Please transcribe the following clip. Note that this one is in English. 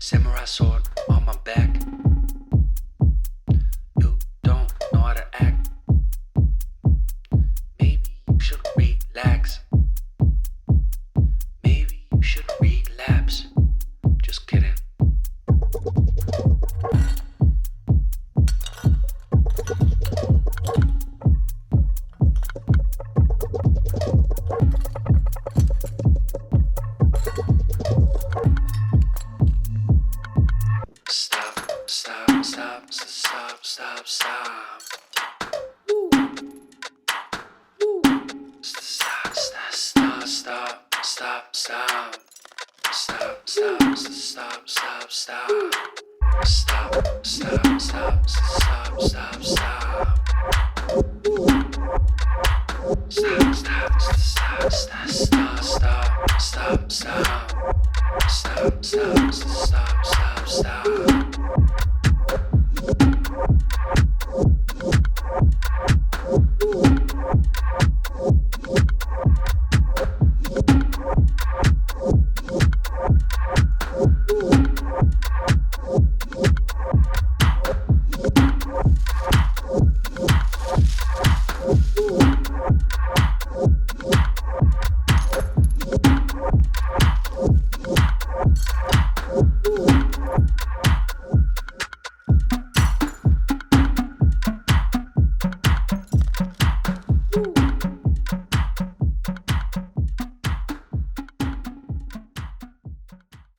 Samurai sword on my back. You don't know how to act. Maybe you should relax. Maybe you should relapse. Just kidding. Stop, stop, stop, stop, stop, stop. Woo. Woo. Stop, stop, stop, stop, stop, stop. Stop, stop, stop, stop, stop. Stop, stop, stop, stop, stop, stop. Stop, stop, stop, stop, stop, stop, stop, stop. Stop, stop, stop, stop, stop.